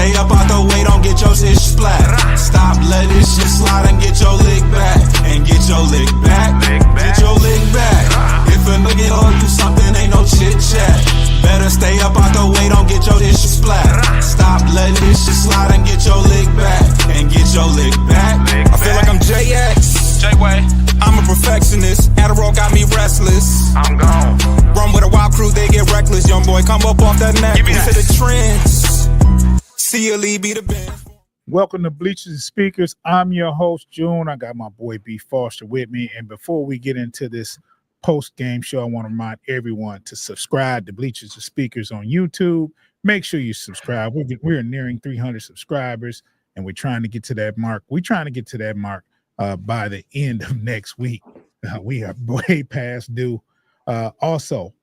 stay up out the way, don't get your shit splat. Stop letting this shit slide and get your lick back. And get your lick back. Get your lick back. If a nigga owe you something, ain't no chit chat. Better stay up out the way, don't get your shit splat. Stop letting this shit slide and get your lick back. And get your lick back. I feel like I'm JX. J-Way. I'm a perfectionist. Adderall got me restless. I'm gone. Run with a wild crew, they get reckless. Young boy, come up off that neck. Give me that. To the trends. See you, Lee, be the band. Welcome to Bleachers and Speakers. I'm your host, June. I got my boy B. Foster with me. And before we get into this post-game show, I want to remind everyone to subscribe to Bleachers and Speakers on YouTube. Make sure you subscribe. We're nearing 300 subscribers, and we're trying to get to that mark. By the end of next week. We are way past due. Also,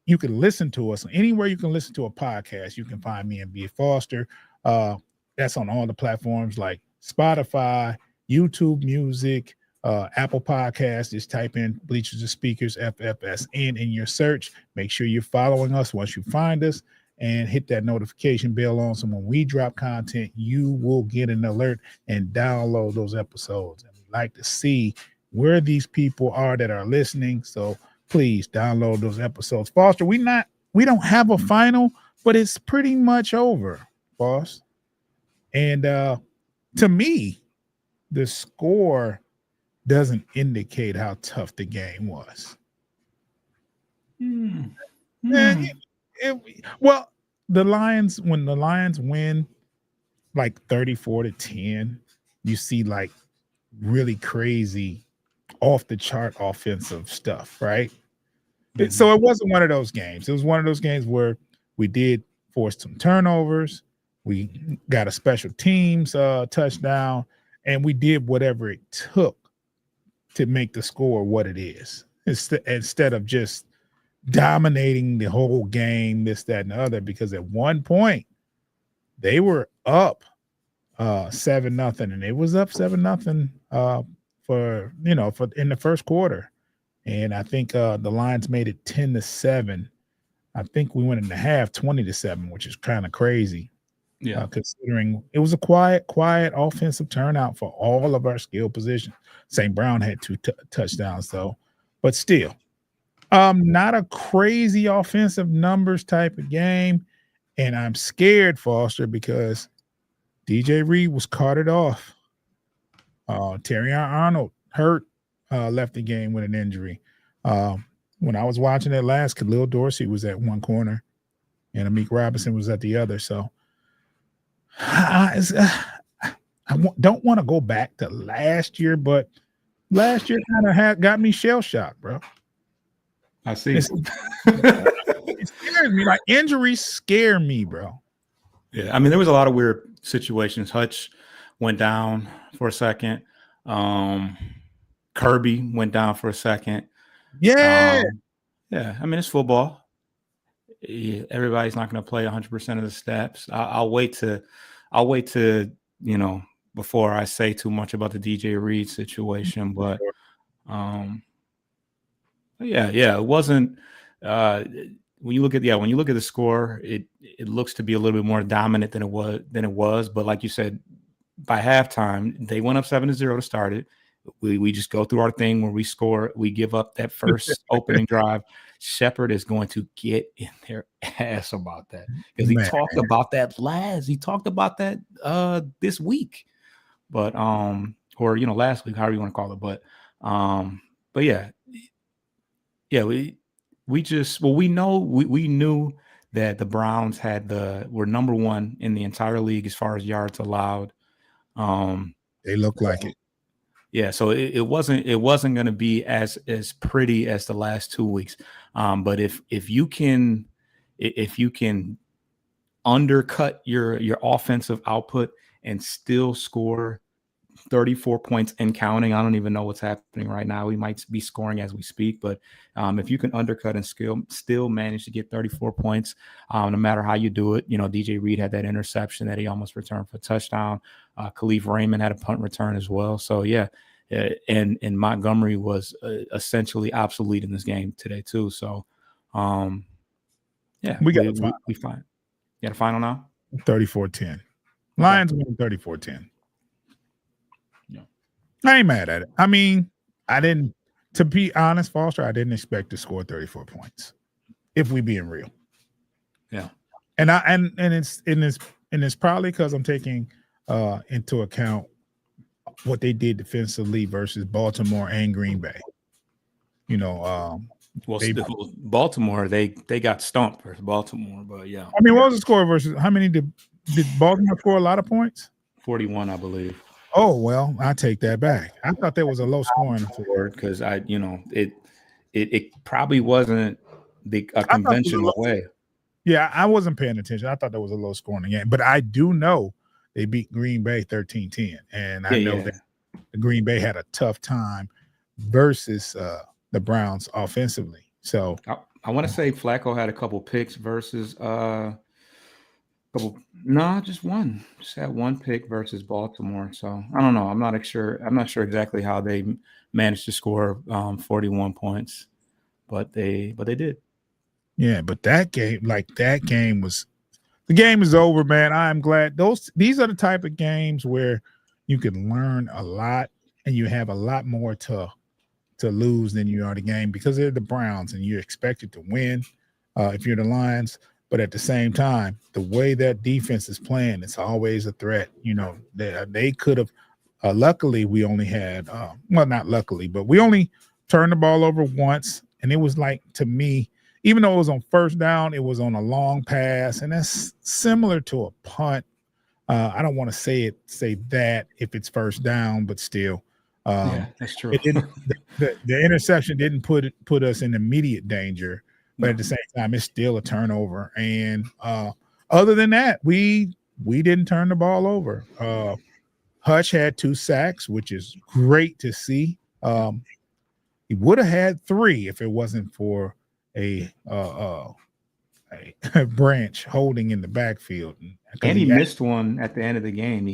you can listen to us anywhere you can listen to a podcast. You can find me and B. Foster. That's on all the platforms like Spotify, YouTube Music, Apple Podcasts. Just type in Bleachers and Speakers, FFSN in your search. Make sure you're following us once you find us and hit that notification bell on. So when we drop content, you will get an alert and download those episodes. And we like to see where these people are that are listening. So please download those episodes. Foster, we don't have a final, but it's pretty much over, boss. And to me, the score doesn't indicate how tough the game was. Well, the Lions, when the Lions win like 34-10, you see like really crazy off the chart offensive stuff, right? So it wasn't one of those games. It was one of those games where we did force some turnovers. We got a special teams touchdown, and we did whatever it took to make the score what it is. Instead of just dominating the whole game, this, that, and the other, because at one point they were up 7-0, and it was up 7-0 for in the first quarter. And I think the Lions made it 10-7. I think we went in the half 20-7, which is kind of crazy. Yeah, considering it was a quiet offensive turnout for all of our skill positions. St. Brown had two touchdowns, though, but still, not a crazy offensive numbers type of game. And I'm scared, Foster, because DJ Reed was carted off. Terrion Arnold hurt, left the game with an injury. When I was watching it last, Khalil Dorsey was at one corner, and Amik Robinson was at the other. So I don't want to go back to last year, but last year kind of got me shell-shocked, bro. I see. It scares me. Like, injuries scare me, bro. Yeah, I mean, there was a lot of weird situations. Hutch went down for a second. Kirby went down for a second. Yeah. Yeah, I mean, it's football. Everybody's not going to play 100% of the snaps. I'll wait to, before I say too much about the DJ Reed situation. But it wasn't. When you look at the score, it looks to be a little bit more dominant than it was. But like you said, by halftime, they went up 7-0 to start it. We just go through our thing where we score, we give up that first opening drive. Shepard is going to get in their ass about that, because he talked about that this week, but last week, however you want to call it. But we knew that the Browns were number one in the entire league as far as yards allowed. They look like it. Yeah, so it wasn't going to be as pretty as the last 2 weeks. But if you can undercut your offensive output and still score 34 points and counting, I don't even know what's happening right now. We might be scoring as we speak, but if you can undercut and still manage to get 34 points, no matter how you do it. DJ Reed had that interception that he almost returned for a touchdown. Khalif Raymond had a punt return as well. So and Montgomery was essentially obsolete in this game today too. So we got a final. We got a final now. 34-10. Lions win 34-10. Yeah. I ain't mad at it. I mean, to be honest, Foster, I didn't expect to score 34 points. If we being real. Yeah. And it's probably because I'm taking into account what they did defensively versus Baltimore and Green Bay. Baltimore, they got stomped versus Baltimore, but yeah. I mean, what was the score versus how many did Baltimore score a lot of points? 41, I believe. Oh, well, I take that back. I thought there was a low scoring because it probably wasn't a conventional way. Yeah, I wasn't paying attention. I thought that was a low scoring game, but I do know they beat Green Bay 13-10, and I know that the Green Bay had a tough time versus the Browns offensively. So I want to say Flacco had a couple picks versus just one. Just had one pick versus Baltimore. So I don't know. I'm not sure exactly how they managed to score 41 points, but they did. Yeah, but the game is over, man. I'm glad these are the type of games where you can learn a lot and you have a lot more to lose than you are the game because they're the Browns and you're expected to win if you're the Lions. But at the same time, the way that defense is playing, it's always a threat. They could have. Luckily, we only had not luckily, but we only turned the ball over once, and it was like, to me, even though it was on first down, it was on a long pass, and that's similar to a punt. I don't want to say that if it's first down, but still, that's true. The interception didn't put us in immediate danger. But at the same time, it's still a turnover. And other than that, we didn't turn the ball over. Hutch had 2 sacks, which is great to see. He would have had 3 if it wasn't for a branch holding in the backfield. And he missed one at the end of the game.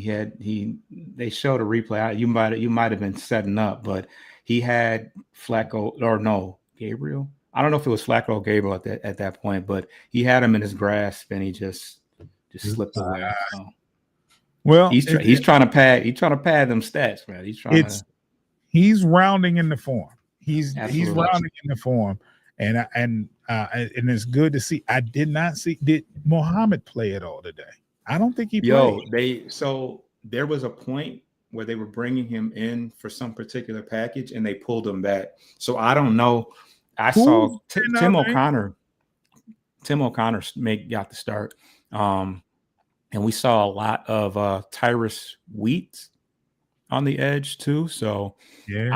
They showed a replay. You might have been setting up, but he had Gabriel. I don't know if it was Flacco or Gabriel at that point, but he had him in his grasp and he just slipped away. So. Well, he's trying to pad them stats, man. He's rounding in the form. He's rounding in the form, and it's good to see. I did not see. Did Muhammad play at all today? I don't think he played. So there was a point where they were bringing him in for some particular package and they pulled him back. So I don't know. I saw Tim O'Connor. Tim O'Connor got the start, and we saw a lot of Tyrus Wheat on the edge too. So yeah,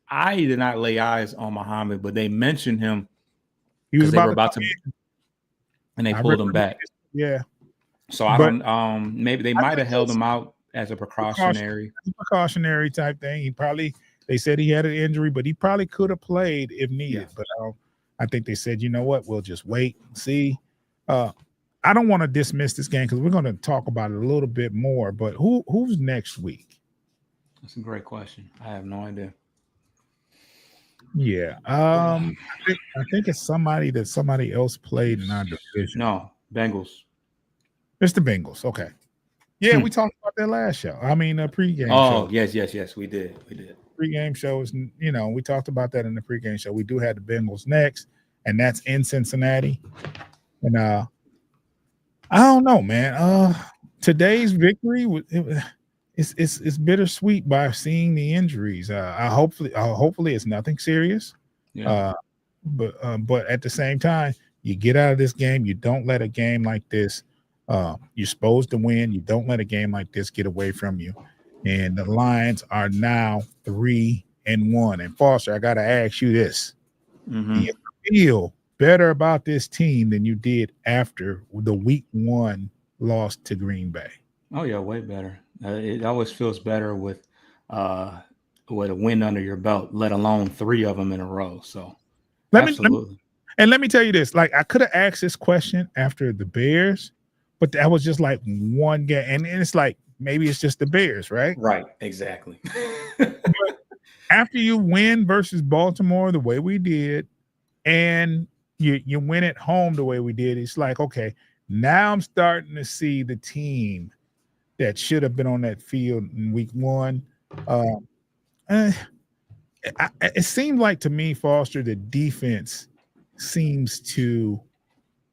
I did not lay eyes on Muhammad, but they mentioned him. He was about to, and they pulled him back. Yeah. So I don't. Maybe they might have held him out as a precautionary type thing. They said he had an injury, but he probably could have played if needed. Yeah. But I think they said, you know what, we'll just wait and see. I don't want to dismiss this game because we're going to talk about it a little bit more. But who's next week? That's a great question. I have no idea. Yeah, I think it's somebody that somebody else played in our division. No, Bengals. It's the Bengals. Okay. Yeah, we talked about that last show. I mean, a pregame show. Oh, yes, we did. Pregame shows, we talked about that in the pregame show. We do have the Bengals next, and that's in Cincinnati. And I don't know, man. Today's victory it's bittersweet by seeing the injuries. Hopefully it's nothing serious. Yeah. But at the same time, you get out of this game. You don't let a game like this. You're supposed to win. You don't let a game like this get away from you. And the Lions are now 3-1. And Foster, I got to ask you this: do you feel better about this team than you did after the Week 1 loss to Green Bay? Oh yeah, way better. It always feels better with a win under your belt, let alone 3 of them in a row. So absolutely. Let me tell you this: like, I could have asked this question after the Bears, but that was just like one game, and it's like maybe it's just the Bears, right? Right, exactly. But after you win versus Baltimore the way we did, and you win at home the way we did, it's like, okay, now I'm starting to see the team that should have been on that field in week one. It seemed like to me, Foster, the defense seems to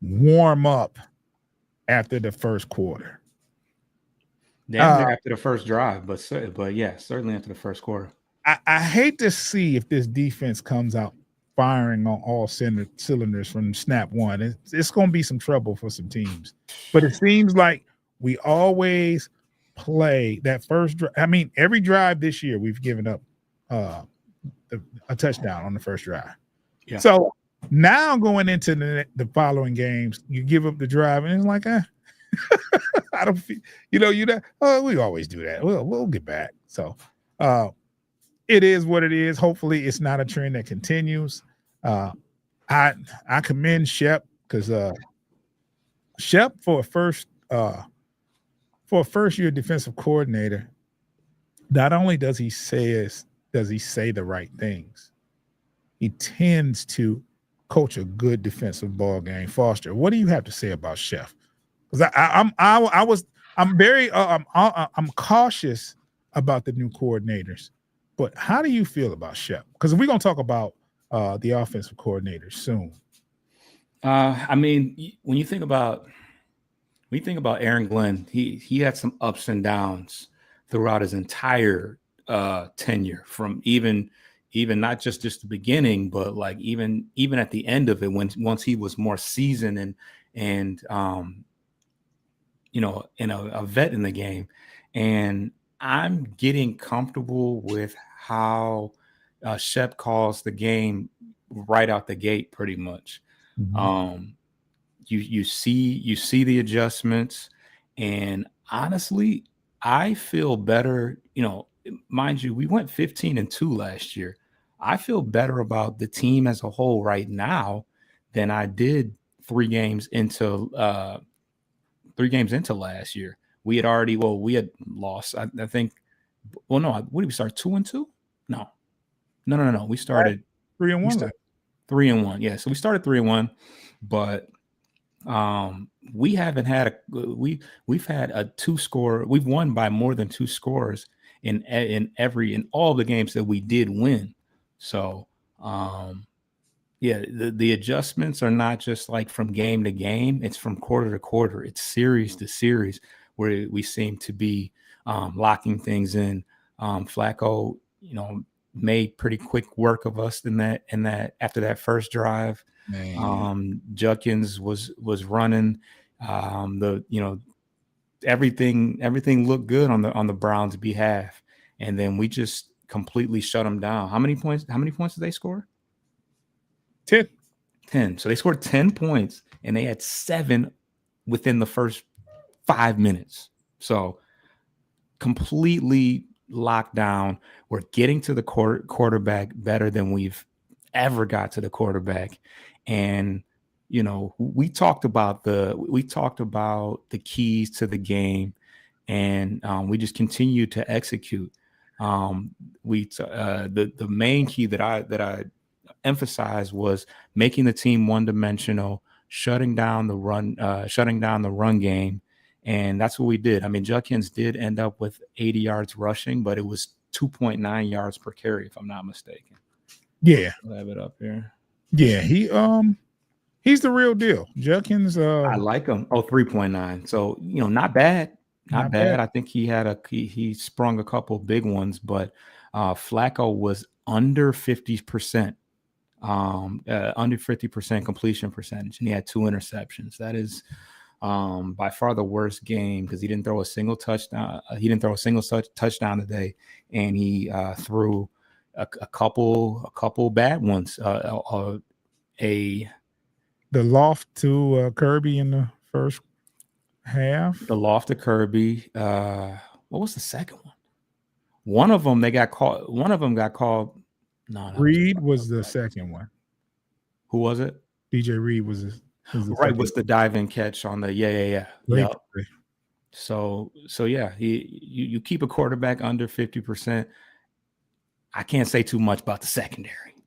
warm up after the first quarter. Damn near after the first drive, but yeah, certainly after the first quarter. I hate to see if this defense comes out firing on all cylinders from snap one. It's going to be some trouble for some teams. But it seems like we always play that first drive. I mean, every drive this year we've given up a touchdown on the first drive. Yeah. So now going into the following games, you give up the drive, and it's like, I don't feel, we always do that. We'll get back. So it is what it is. Hopefully it's not a trend that continues. I commend Shep because Shep for a first year defensive coordinator, not only does he say the right things, he tends to coach a good defensive ball game. Foster, what do you have to say about Shep? Because I'm cautious about the new coordinators, but how do you feel about Shep? Because we're gonna talk about the offensive coordinators soon. I mean, when you think about Aaron Glenn, he had some ups and downs throughout his entire tenure, from even not just the beginning, but like even at the end of it, once he was more seasoned and a vet in the game. And I'm getting comfortable with how Shep calls the game right out the gate, pretty much. Mm-hmm. You see the adjustments, and honestly, I feel better. Mind you, we went 15-2 last year. I feel better about the team as a whole right now than I did 3 games into last year. We had lost. I think. Well, no. What did we start? 2-2? No. We started 3-1. 3-1. Yeah. So we started 3-1, but we haven't had we've had a 2-score. We've won by more than 2 scores in all the games that we did win. So the adjustments are not just like from game to game. It's from quarter to quarter. It's series to series where we seem to be locking things in. Flacco, made pretty quick work of us in that after that first drive. Judkins was running. Everything looked good on the Browns' behalf, and then we just completely shut them down. How many points did they score? 10. So they scored 10 points, and they had 7 within the first 5 minutes. So completely locked down. We're getting to the quarterback better than we've ever got to the quarterback. And we talked about the keys to the game, and we just continue to execute. The main key that I emphasized was making the team one-dimensional, shutting down the run game, and that's what we did. I mean, Judkins did end up with 80 yards rushing, but it was 2.9 yards per carry, if I'm not mistaken. Yeah, I'll have it up here. Yeah, he's the real deal. Judkins. I like him. 3.9. So not bad. Not bad. I think he sprung a couple big ones, but Flacco was under 50%. Under 50% completion percentage, and he had 2 interceptions. That is by far the worst game because he didn't throw a single touchdown. He didn't throw a single touchdown today, and he threw a couple bad ones. The loft to Kirby in the first half. The loft to Kirby. What was the second one? One of them got called. No, Reed was the second one. Who was it? DJ Reed was the right. Was the dive-in catch on the yeah. Yep. So yeah, you keep a quarterback under 50%. I can't say too much about the secondary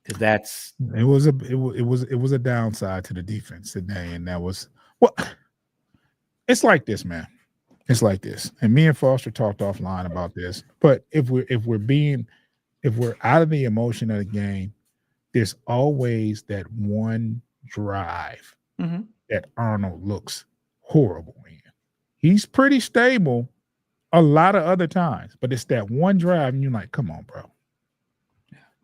because it was a downside to the defense today, and that was it's like this, man. It's like this, and me and Foster talked offline about this. But if we're out of the emotion of the game, there's always that one drive Mhm. that Arnold looks horrible in. He's pretty stable a lot of other times, but it's that one drive, and you're like, "Come on, bro."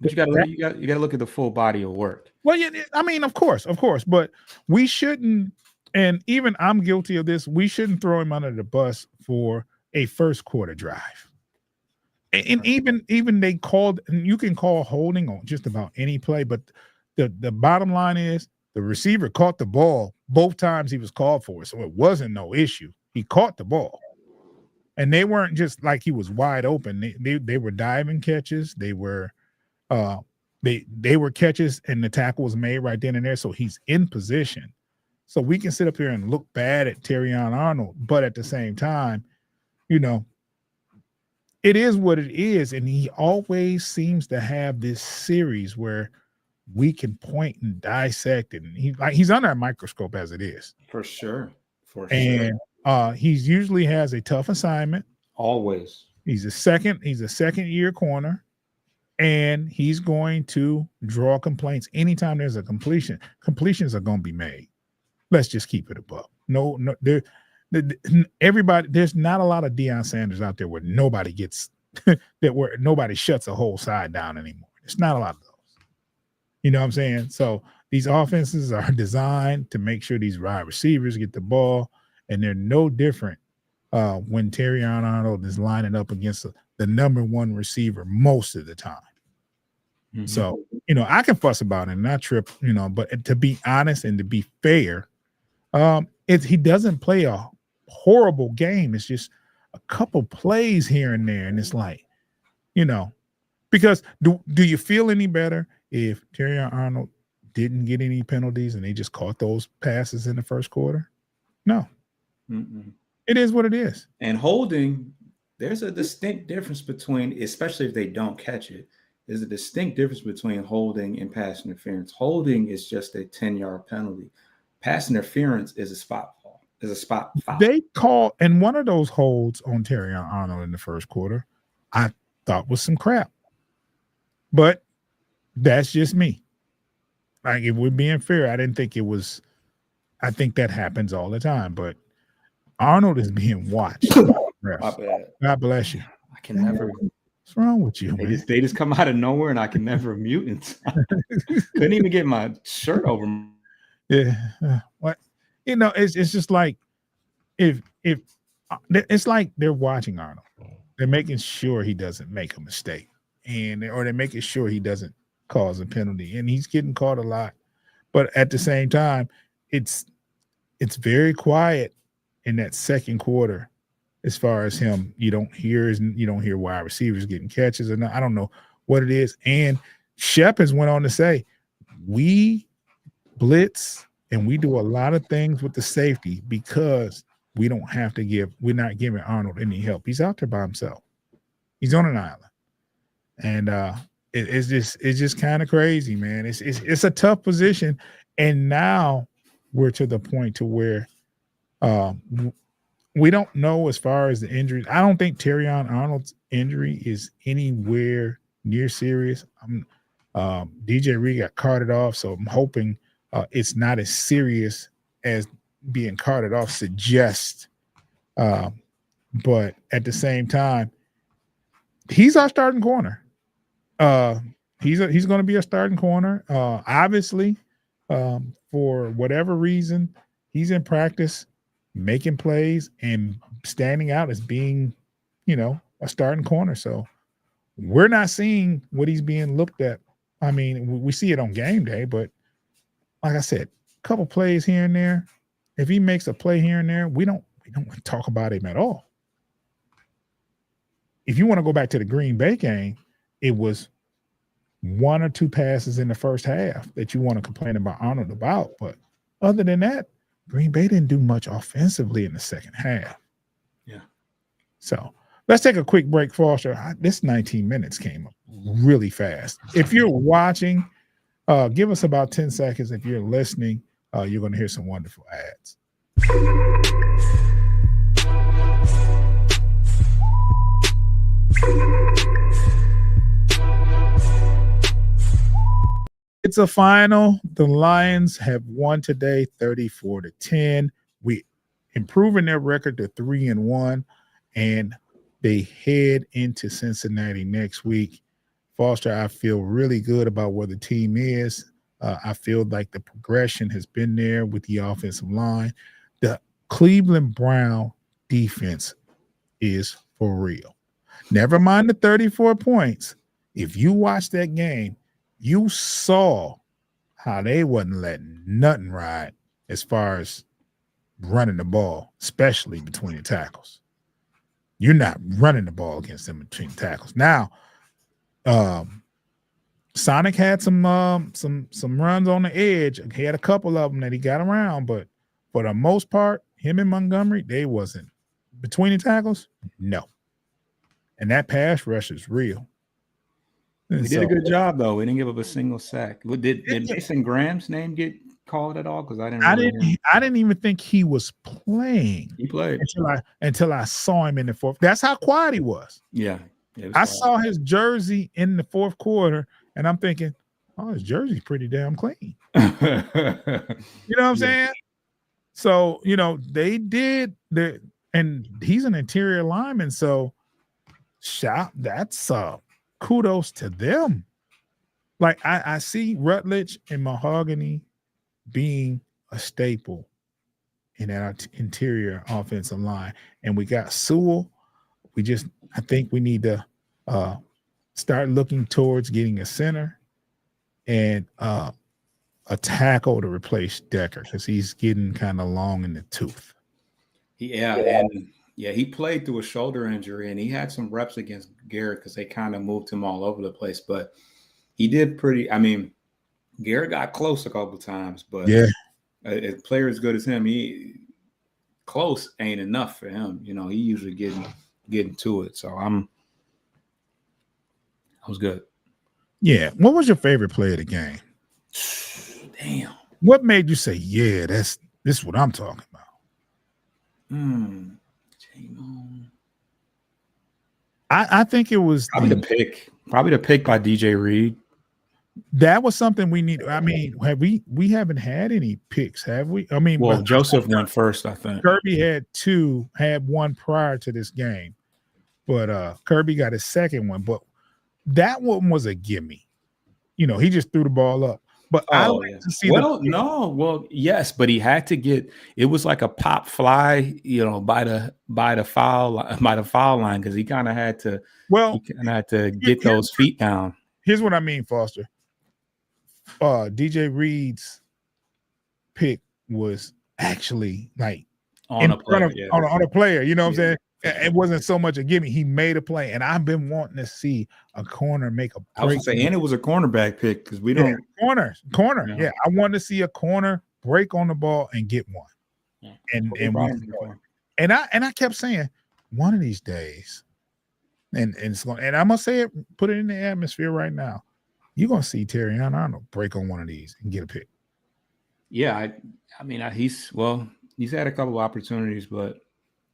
But you got to look at the full body of work. Well, yeah, I mean, of course, but we shouldn't, and even I'm guilty of this. We shouldn't throw him under the bus for a first quarter drive. And even they called, and you can call holding on just about any play, but the bottom line is the receiver caught the ball both times he was called for, so it wasn't no issue. He caught the ball, and they weren't just like he was wide open. They were diving catches. They were they were catches, and the tackle was made right then and there. So he's in position. So we can sit up here and look bad at Terrion Arnold, but at the same time, you know, it is what it is, and he always seems to have this series where we can point and dissect, and he's under a microscope as it is. For sure. And he usually has a tough assignment. Always. He's a second year corner, and he's going to draw complaints anytime there's a completion. Completions are going to be made. Let's just keep it above. No, everybody. There's not a lot of Deion Sanders out there where nobody gets where nobody shuts a whole side down anymore. It's not a lot of those. You know what I'm saying? So these offenses are designed to make sure these wide receivers get the ball, and they're no different when Terrion Arnold is lining up against the number one receiver most of the time. Mm-hmm. So, I can fuss about it and not trip, but to be honest and to be fair, he doesn't play a horrible game. It's just a couple plays here and there. And it's like, because do you feel any better if Terrion Arnold didn't get any penalties and they just caught those passes in the first quarter? No. Mm-mm. It is what it is. And holding, there's a distinct difference between, especially if they don't catch it, there's a distinct difference between holding and pass interference. Holding is just a 10-yard penalty. Pass interference is a spot foul. They call, and one of those holds on Terrion Arnold in the first quarter, I thought was some crap. But that's just me. Like, if we're being fair, I didn't think it was. I think that happens all the time, but Arnold is being watched. God bless you. I can never. What's wrong with you? They just come out of nowhere, and I can never mute it. Couldn't even get my shirt over. Yeah, what it's just like if it's like they're watching Arnold. They're making sure he doesn't make a mistake, or they're making sure he doesn't cause a penalty, and he's getting caught a lot. But at the same time, it's very quiet in that second quarter as far as him. You don't hear wide receivers getting catches or not. I don't know what it is. And Shep has went on to say, we blitz and we do a lot of things with the safety because we're not giving Arnold any help. He's out there by himself. He's on an island. And it's just kind of crazy, man. It's a tough position. And now we're to the point to where we don't know as far as the injuries. I don't think Terrion Arnold's injury is anywhere near serious. DJ Reed got carted off, so I'm hoping it's not as serious as being carted off suggests. But at the same time, he's our starting corner. He's going to be a starting corner. Obviously, for whatever reason, he's in practice, making plays and standing out as being, a starting corner. So we're not seeing what he's being looked at. I mean, we see it on game day, but like I said, a couple plays here and there. If he makes a play here and there, we don't talk about him at all. If you want to go back to the Green Bay game, it was one or two passes in the first half that you want to complain about Arnold about. But other than that, Green Bay didn't do much offensively in the second half. Yeah. So let's take a quick break, Foster. This 19 minutes came up really fast. If you're watching, give us about 10 seconds. If you're listening, you're going to hear some wonderful ads. a final. The Lions have won today 34-10. We improving their record to 3-1, and they head into Cincinnati next week. Foster, I feel really good about where the team is. I feel like the progression has been there with the offensive line. The Cleveland Brown defense is for real. Never mind the 34 points. If you watch that game, you saw how they wasn't letting nothing ride as far as running the ball, especially between the tackles. You're not running the ball against them between tackles. Now, Sonic had some runs on the edge. He had a couple of them that he got around, but for the most part, him and Montgomery, they wasn't between the tackles. No, and that pass rush is real. And We did a good job though. We didn't give up a single sack. Did Mason Graham's name get called at all? Because I didn't even think he was playing. He played until I saw him in the fourth. That's how quiet he was. Yeah. I saw his jersey in the fourth quarter, and I'm thinking, oh, his jersey's pretty damn clean. You know what I'm saying? So, they did and he's an interior lineman, so that's kudos to them. Like I see Rutledge and Mahogany being a staple in that interior offensive line, and we got Sewell. I think we need to start looking towards getting a center and a tackle to replace Decker because he's getting kind of long in the tooth. He played through a shoulder injury, and he had some reps against Garrett because they kind of moved him all over the place. But he did pretty. I mean, Garrett got close a couple times, but a player as good as him, close ain't enough for him. He usually getting to it. So I was good. Yeah. What was your favorite play of the game? Damn. What made you say, yeah, this is what I'm talking about? I think it was probably the pick by DJ Reed. That was something we need. I mean, we haven't had any picks, have we? I mean, Joseph went first, I think. Kirby had one prior to this game, but Kirby got his second one. But that one was a gimme. He just threw the ball up. But I like to see. Yes, but he had to get. It was like a pop fly, by the foul line because he kind of had to. Well, he kind of had to get those feet down. Here's what I mean, Foster. DJ Reed's pick was actually like on a player. You know what I'm saying? It wasn't so much a gimme. He made a play, and I've been wanting to see a corner make a break. I was saying, and it was a cornerback pick because we don't corner. Yeah, I wanted to see a corner break on the ball and get one. Yeah. And I kept saying, one of these days, and it's going. And I'm gonna say it, put it in the atmosphere right now. You're gonna see Terrion Arnold break on one of these and get a pick. Yeah, I mean, he's had a couple of opportunities, but.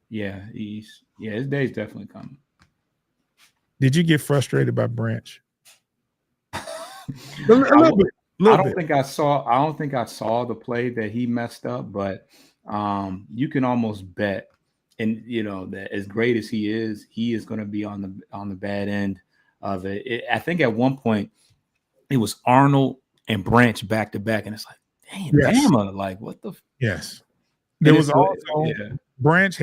His day's definitely coming. Did you get frustrated by Branch? I don't think I saw the play that he messed up, but you can almost bet, and that as great as he is going to be on the bad end of it. I think at one point it was Arnold and Branch back to back, and it's like, damn, Bama, like what the? Yes, there was also. Branch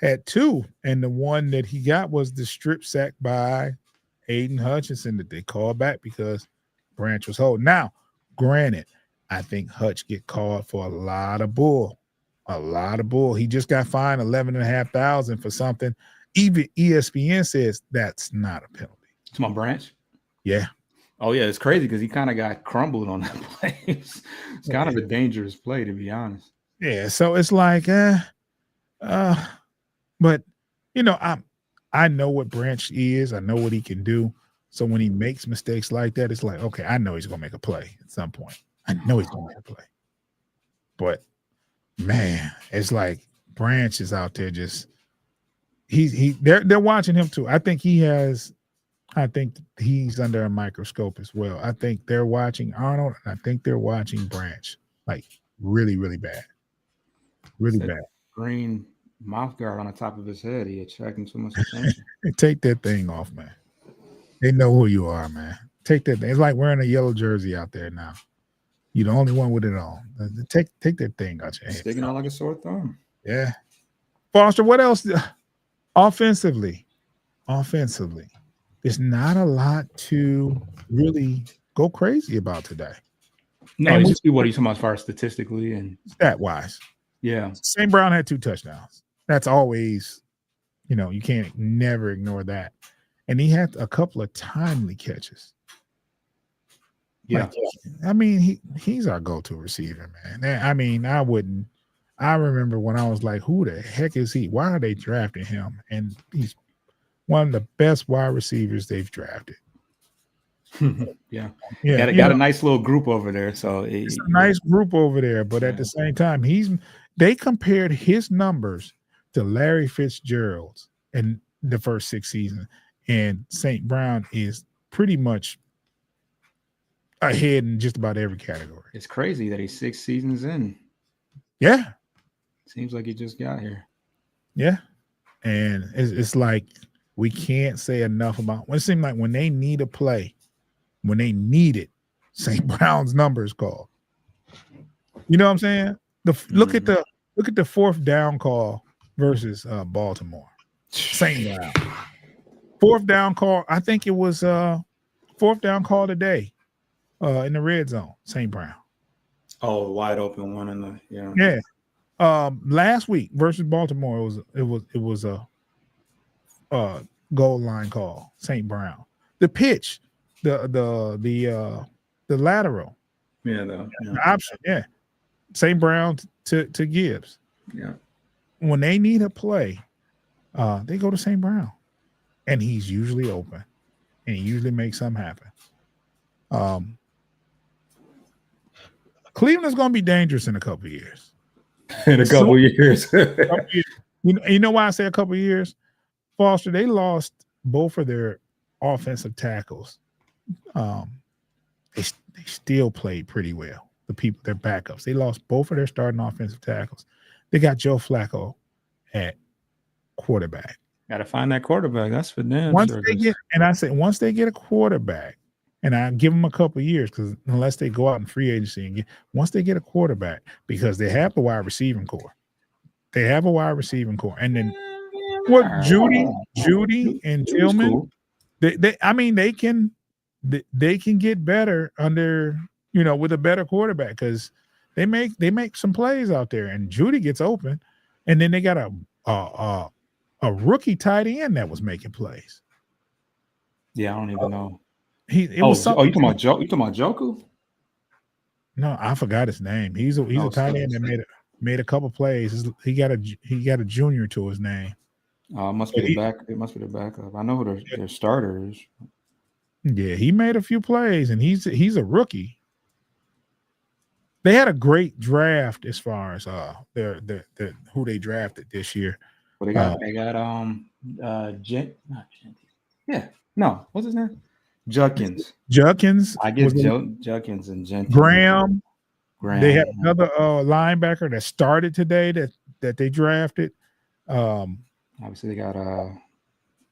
had two, and the one that he got was the strip sack by Aiden Hutchinson that they called back because Branch was holding. Now, granted, I think Hutch get called for a lot of bull. He just got fined $11,500 for something. Even ESPN says that's not a penalty. It's my Branch. Yeah. Oh yeah, it's crazy because he kind of got crumbled on that play. It's kind of a dangerous play, to be honest. Yeah, so it's like, but I know what Branch is. I know what he can do. So when he makes mistakes like that, it's like, okay, I know he's gonna make a play at some point. I know he's gonna make a play. But man, it's like Branch is out there just they're watching him too. I think he has I think he's under a microscope as well. I think they're watching Arnold, and I think they're watching Branch like really, really bad. Really Said bad. green mouth guard on the top of his head. He attracting too much attention. Hey, take that thing off, man. They know who you are, man. Take that thing. It's like wearing a yellow jersey out there now. You're the only one with it on. Take that thing out your head. Sticking out like a sore thumb. Yeah. Foster, what else? Offensively, there's not a lot to really go crazy about today. No, And it's just what are you talking about as far as statistically and stat wise. yeah. St. Brown had 2 touchdowns. That's always, you can't never ignore that. And he had a couple of timely catches. Yeah. I mean, he's our go-to receiver, man. I mean, I remember when I was like, who the heck is he? Why are they drafting him? And he's one of the best wide receivers they've drafted. Yeah. Yeah. Got a nice little group over there. So it's a nice group over there, but at the same time, they compared his numbers to Larry Fitzgerald's in the first 6 seasons, and St. Brown is pretty much ahead in just about every category. It's crazy that he's 6 seasons in. Yeah. Seems like he just got here. Yeah. And it's like we can't say enough about it seems like when they need a play, when they need it, St. Brown's number is called. You know what I'm saying? Look at the 4th down call versus Baltimore. St. Brown. 4th down call. I think it was 4th down call today in the red zone. St. Brown. Oh, wide open one in the yeah. Last week versus Baltimore, it was a goal line call. St. Brown. The pitch, the lateral. Yeah, the option. Yeah. St. Brown to Gibbs. Yeah. When they need a play, they go to St. Brown, and he's usually open, and he usually makes something happen. Cleveland's going to be dangerous in a couple of years. In a couple of years. You know why I say a couple of years? Foster, they lost both of their offensive tackles. They still played pretty well. Their backups. They lost both of their starting offensive tackles. They got Joe Flacco at quarterback. Got to find that quarterback. That's for them. Once they get a quarterback, and I give them a couple of years because unless they go out in free agency once they get a quarterback, because they have the wide receiving core. They have a wide receiving core. And then Judy and Tillman, cool. they can get better under, with a better quarterback because they make some plays out there, and Judy gets open, and then they got a rookie tight end that was making plays. Yeah, I don't even know. You talking about Joe? You talking about Joku? No, I forgot his name. He's a tight end that made a couple plays. He got a junior to his name. It must be the back. It must be the backup. I know who their starter is. Yeah, he made a few plays, and he's a rookie. They had a great draft as far as their who they drafted this year. Well, they got what's his name? Judkins. I guess Judkins and Jenkins. Graham. They had another linebacker that started today that they drafted. Obviously, they got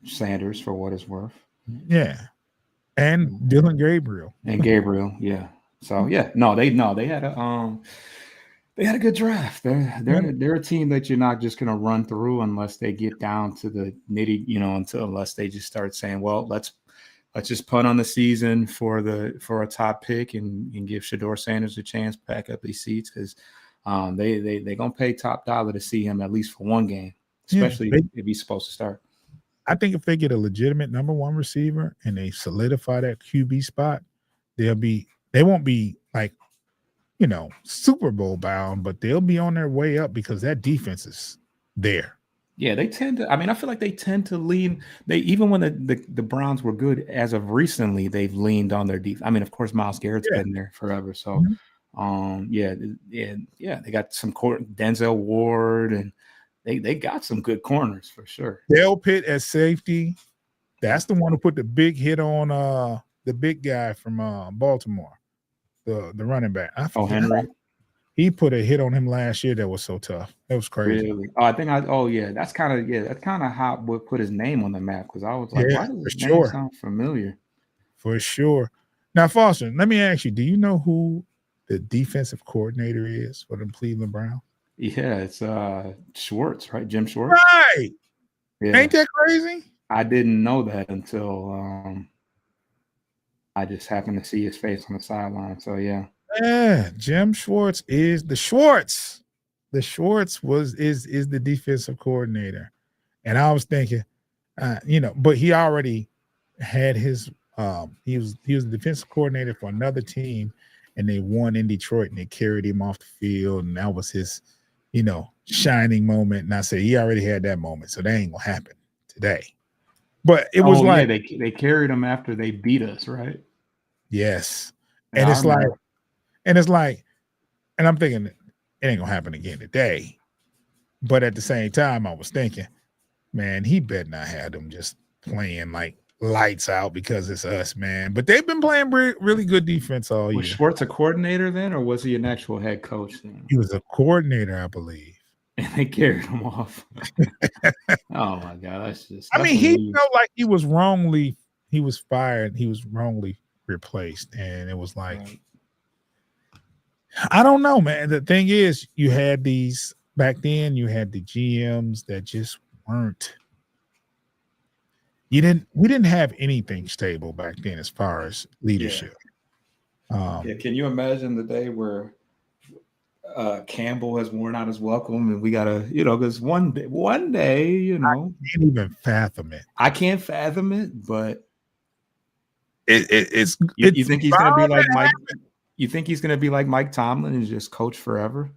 Sanders for what it's worth. Yeah, and Dylan Gabriel. Yeah. So yeah, they had a good draft. They're a team that you're not just gonna run through unless they get down to the nitty, unless they just start saying, well, let's just punt on the season for a top pick and give Shedeur Sanders a chance to pack up these seats because they're gonna pay top dollar to see him at least for one game, especially if he's supposed to start. I think if they get a legitimate number one receiver and they solidify that QB spot, they won't be like, Super Bowl bound, but they'll be on their way up because that defense is there. Yeah, they tend to. I mean, I feel like they tend to lean. Even when the Browns were good as of recently, they've leaned on their defense. I mean, of course, Myles Garrett's been there forever. So, they got some Denzel Ward, and they got some good corners for sure. Dale Pitt at safety. That's the one who put the big hit on the big guy from Baltimore, the running back. I Oh, forget. Henry. He put a hit on him last year that was so tough. That was crazy. Really? Oh, I think that's kind of how what put his name on the map, because I was like, Yeah, why does for his name sure. sound familiar? For sure. Now, Foster, let me ask you, do you know who the defensive coordinator is for the Cleveland Browns? Yeah, it's Schwartz, right? Jim Schwartz. Right. Yeah. Ain't that crazy? I didn't know that until I just happened to see his face on the sideline. So yeah. Yeah, Jim Schwartz is the Schwartz. The Schwartz is the defensive coordinator. And I was thinking, but he already had his he was the defensive coordinator for another team, and they won in Detroit, and they carried him off the field, and that was his, shining moment. And I said he already had that moment, so that ain't gonna happen today. But it was like, they carried him after they beat us, right? yes, Yeah, and it's like, and I'm thinking it ain't gonna happen again today. But at the same time, I was thinking, man, he better not have them just playing like lights out because it's us, man. But they've been playing really good defense all year. Was Schwartz a coordinator then, or was he an actual head coach then? He was a coordinator, I believe. And they carried him off. Oh my God, that's like he was fired, he was wrongly replaced, and it was like, right. I don't know, man. The thing is, you had these back then. You had the GMs that just weren't. We didn't have anything stable back then as far as leadership. Can you imagine the day where Campbell has worn out his welcome, and we gotta, because one day, I can't even fathom it. I can't fathom it, but it's. You think he's gonna be like Mike? You think he's gonna be like Mike Tomlin and just coach forever?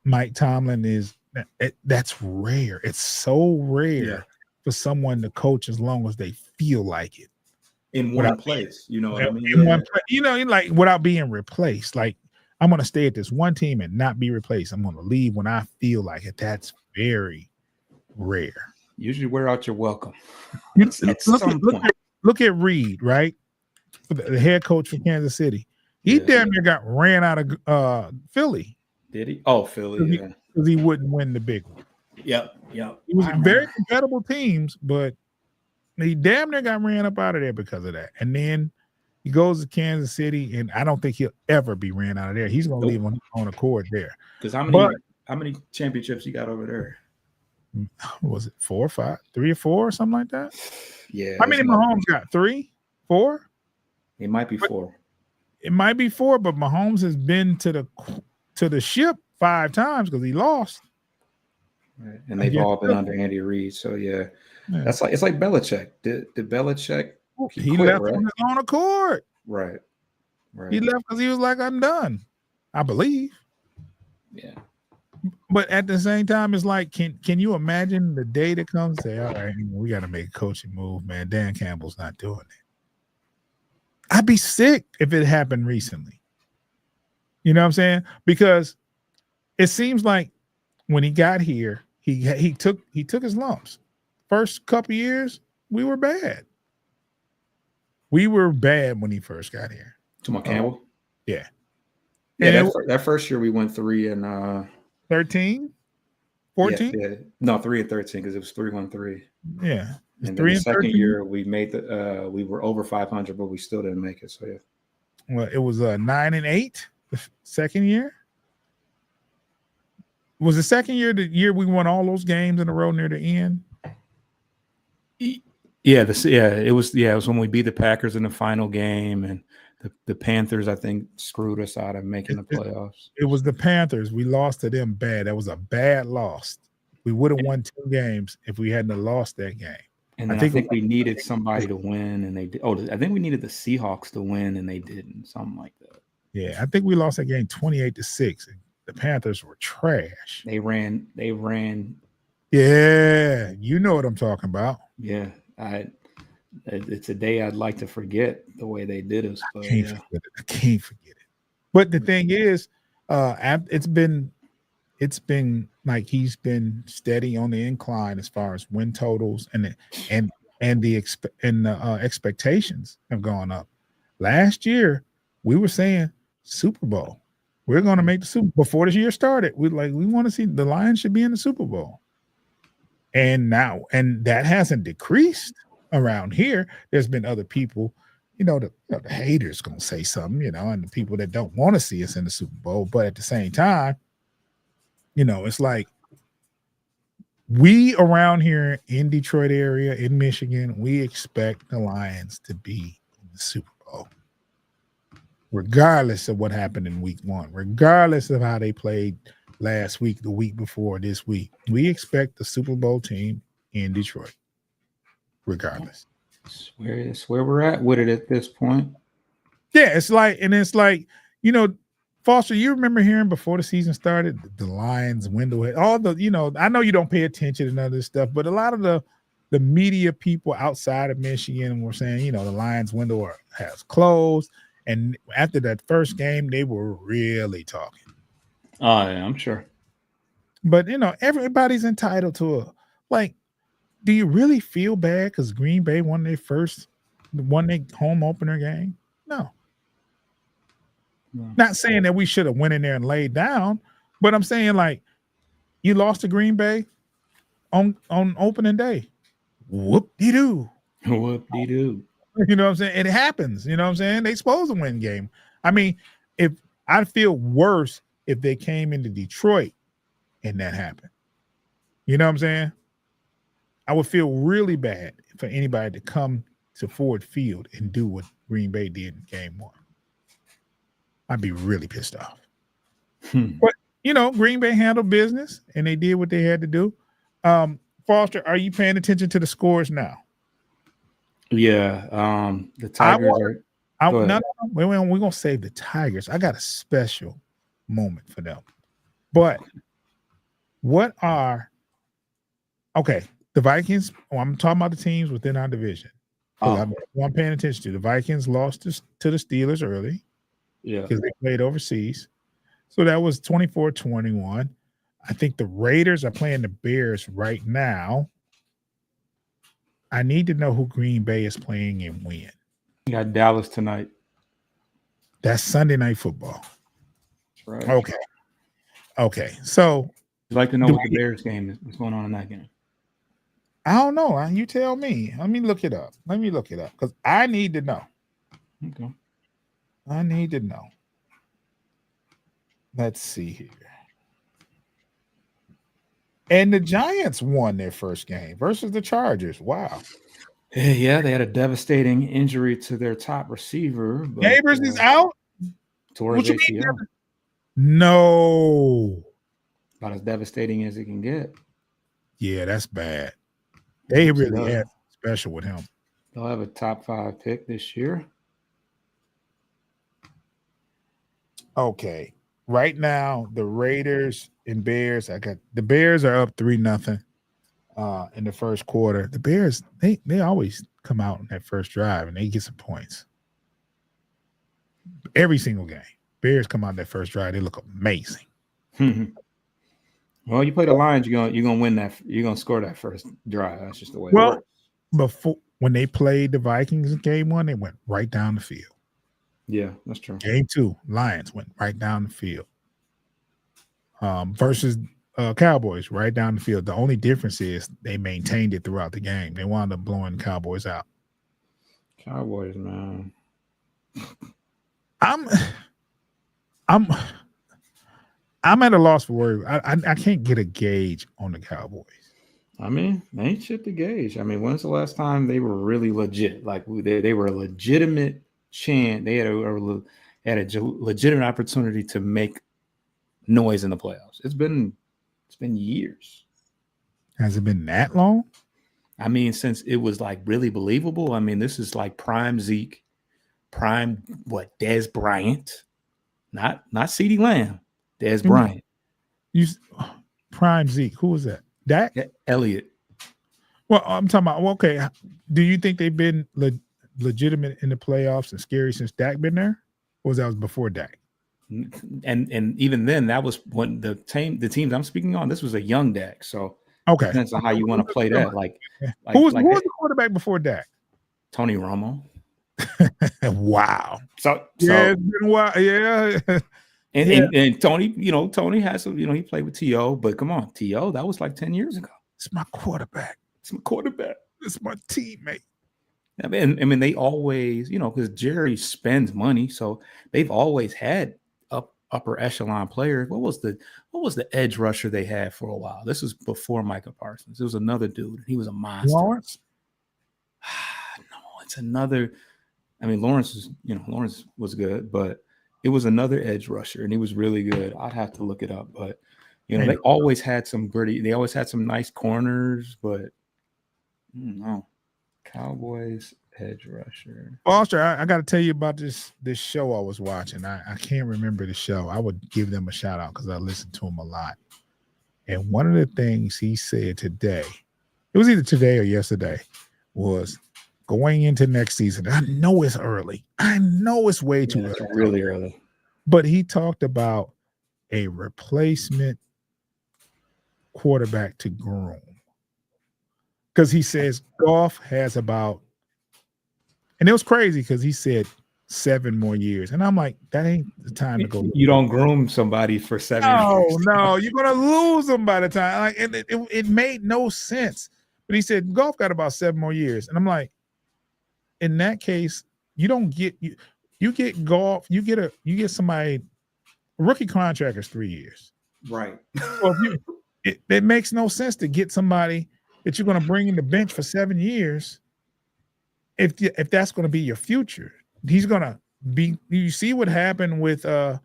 Mike Tomlin is that's rare. It's so rare for someone to coach as long as they feel like it in one place. You know what I mean? In one place, like without being replaced. Like, I'm going to stay at this one team and not be replaced. I'm going to leave when I feel like it. That's very rare. Usually wear out your welcome. Look at Reed, right? The head coach for Kansas City. He damn near got ran out of Philly. Did he? Oh, Philly, because he wouldn't win the big one. Yep. It was very compatible teams, but he damn near got ran up out of there because of that. And then he goes to Kansas City, and I don't think he'll ever be ran out of there. He's going to leave on his own accord there. Because how many championships you got over there? Was it 4 or 5, 3 or 4 or something like that? Yeah. How many Mahomes got? 3, 4? It might be 4. It might be 4, but Mahomes has been to the ship 5 times because he lost. Right. And they've all been under Andy Reid. So it's like Belichick. Did Belichick? He left on his own accord. Right. He left because he was like, I'm done, I believe. Yeah. But at the same time, it's like, can you imagine the day that comes? Say, all right, we got to make a coaching move, man. Dan Campbell's not doing it. I'd be sick if it happened recently. You know what I'm saying? Because it seems like when he got here, he took his lumps. First couple years, we were bad. We were bad when he first got here. To Campbell? Yeah. Yeah, that first year we went 3 and 13, 14. Yeah. No, 3 and 13 because it was 3-1-3. Yeah. And then the second year we made we were over 500, but we still didn't make it. So yeah. Well, it was 9 and 8 the second year. Was the second year the year we won all those games in a row near the end? Yeah, it was when we beat the Packers in the final game, and the Panthers, I think, screwed us out of making the playoffs. It was the Panthers. We lost to them bad. That was a bad loss. We would have won 2 games if we hadn't lost that game. And I think we needed somebody to win, and they did. Oh, I think we needed the Seahawks to win, and they didn't. Something like that. Yeah, I think we lost that game 28-6. The Panthers were trash. They ran. Yeah, you know what I'm talking about. Yeah, it's a day I'd like to forget the way they did us. But I can't forget it. But the thing is, it's been it's been like he's been steady on the incline as far as win totals and the expectations have gone up. Last year, we were saying Super Bowl. We're going to make the Super before this year started. We want to see the Lions should be in the Super Bowl. And that hasn't decreased around here. There's been other people, the haters going to say something, and the people that don't want to see us in the Super Bowl. But at the same time, it's like we around here in Detroit area, in Michigan, we expect the Lions to be in the Super Bowl. Regardless of what happened in week 1, regardless of how they played last week, the week before, this week, we expect the Super Bowl team in Detroit, regardless. It's where we're at with it at this point. Yeah, it's like, Foster, you remember hearing before the season started, the Lions window, all the, I know you don't pay attention to none of this stuff, but a lot of the media people outside of Michigan were saying, the Lions window has closed. And after that first game, they were really talking. Oh, yeah, I'm sure. But, everybody's entitled to do you really feel bad because Green Bay won their home opener game? No. Not saying that we should have went in there and laid down, but I'm saying you lost to Green Bay on opening day. Whoop-de-doo. Whoop-de-doo. You know what I'm saying? It happens. You know what I'm saying? They're supposed to win game. I mean, if I'd feel worse if they came into Detroit and that happened. You know what I'm saying? I would feel really bad for anybody to come to Ford Field and do what Green Bay did in game 1. I'd be really pissed off. But, Green Bay handled business and they did what they had to do. Foster, are you paying attention to the scores now? Yeah. The Tigers we're going to save the Tigers. I got a special moment for them. But the Vikings, I'm talking about the teams within our division. I'm paying attention to. The Vikings lost to the Steelers early. Yeah. Because they played overseas. So that was 24-21. I think the Raiders are playing the Bears right now. I need to know who Green Bay is playing and when. You got Dallas tonight. That's Sunday Night Football. That's right. Okay. So I'd like to know what the Bears game is. What's going on in that game? I don't know. You tell me. Let me look it up. Because I need to know. Okay. I need to know. Let's see here. And the Giants won their first game versus the Chargers. Wow. Yeah, they had a devastating injury to their top receiver. Neighbors is out? Towards ACL. No. About as devastating as it can get. Yeah, that's bad. They really had special with him. They'll have a top 5 pick this year. Okay. Right now, the Raiders and Bears, the Bears are up 3-0 in the first quarter. The Bears, they always come out in that first drive and they get some points. Every single game. Bears come out in that first drive, they look amazing. Well, you play the Lions, you're gonna win that. You're gonna score that first drive. That's just the way it works. When they played the Vikings in game 1, they went right down the field. Yeah, that's true. Game 2, Lions went right down the field. Versus Cowboys, right down the field. The only difference is they maintained it throughout the game. They wound up blowing the Cowboys out. Cowboys, man. I'm at a loss for words. I can't get a gauge on the Cowboys. I mean, they ain't shit to gauge. I mean, when's the last time they were really legit? Like they were a legitimate chance. They had a legitimate opportunity to make noise in the playoffs. It's been years. Has it been that long? I mean, since it was like really believable. I mean, this is like prime Zeke, prime Dez Bryant, not CeeDee Lamb, Dez Bryant. Prime Zeke. Who was that? Dak? Elliott. Well, I'm talking about. Okay, do you think they've been legitimate in the playoffs and scary since Dak been there, or was that before Dak? and even then, that was when the teams I'm speaking on. This was a young Dak, so Okay. depends on how you want to play that. Like who was the quarterback before Dak? Tony Romo. Wow. So yeah, it's been a while. Yeah. And Tony, Tony has some, he played with T.O., but come on, T.O., that was like 10 years ago. It's my quarterback. It's my quarterback. It's my teammate. I mean, they always, because Jerry spends money, so they've always had upper echelon players. What was the edge rusher they had for a while? This was before Micah Parsons. It was another dude. He was a monster. Lawrence? No, it's another. I mean, Lawrence was good, but it was another edge rusher, and he was really good. I'd have to look it up, but they always had some gritty. They always had some nice corners, but I don't know. Cowboys edge rusher. Foster, I got to tell you about this show I was watching. I can't remember the show. I would give them a shout out because I listened to him a lot. And one of the things he said today, it was either today or yesterday, was going into next season. I know it's early. I know it's way too early. It's really early. But he talked about a replacement quarterback to groom. Because he says Goff has about, and it was crazy because he said 7 more years. And I'm like, that ain't the time to go. You don't groom somebody for 7 years. No, you're going to lose them by the time. Like, and it made no sense. But he said, Goff got about 7 more years. And I'm like, in that case, you don't get, you get Goff, you get somebody, rookie contract is 3 years. Right. So it makes no sense to get somebody that you're going to bring in the bench for 7 years if that's going to be your future. He's going to be. You see what happened with the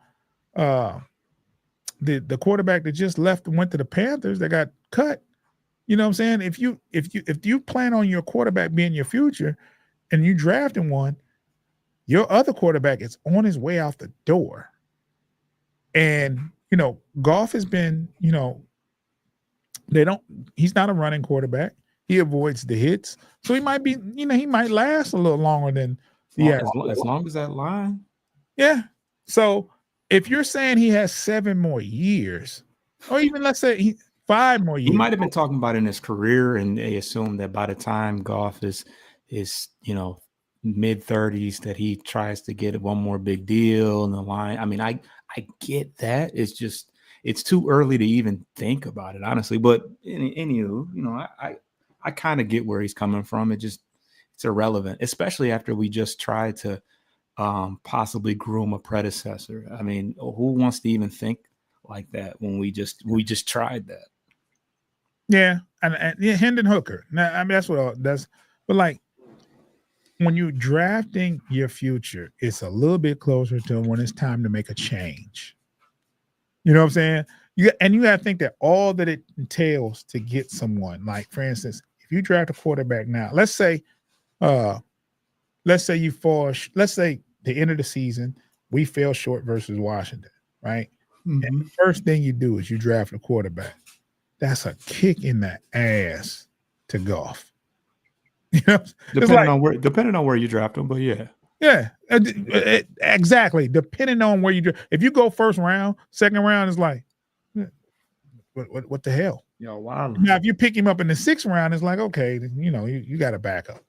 quarterback that just left and went to the Panthers that got cut. You know what I'm saying? If you plan on your quarterback being your future and you drafting one, your other quarterback is on his way out the door. And Goff has been, he's not a running quarterback. He avoids the hits. So he might be, he might last a little longer than as long as that line. Yeah. So if you're saying he has 7 more years, or even let's say 5 more years. He might have been talking about in his career, and they assume that by the time Goff is mid-30s that he tries to get one more big deal in the line. I mean, I get that. It's just it's too early to even think about it, honestly. But I kind of get where he's coming from. It's irrelevant, especially after we just tried to possibly groom a predecessor. I mean, who wants to even think like that when we just tried that? Yeah, and Hendon Hooker. Now, I mean, that's but like when you're drafting your future, it's a little bit closer to when it's time to make a change. You know what I'm saying? You got to think that all that it entails to get someone, like for instance, if you draft a quarterback now, let's say you fall, let's say the end of the season, we fell short versus Washington, right? Mm-hmm. And the first thing you do is you draft a quarterback. That's a kick in the ass to Goff. Depending on where you draft them, but yeah, exactly. Depending on where you do, if you go first round, second round is like, what the hell? Wow. Now, if you pick him up in the 6th round, it's like, okay, you got to back up.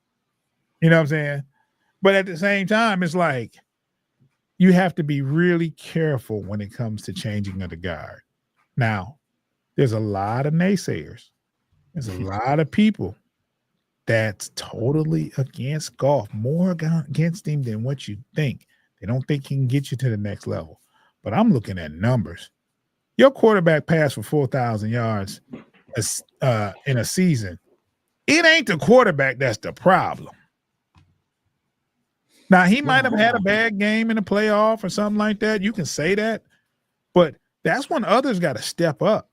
You know what I'm saying? But at the same time, it's like you have to be really careful when it comes to changing of the guard. Now, there's a lot of naysayers. There's a lot of people that's totally against Goff, more against him than what you think. They don't think he can get you to the next level. But I'm looking at numbers. Your quarterback passed for 4,000 yards in a season. It ain't the quarterback that's the problem. Now, he might have had a bad game in the playoff or something like that. You can say that. But that's when others got to step up.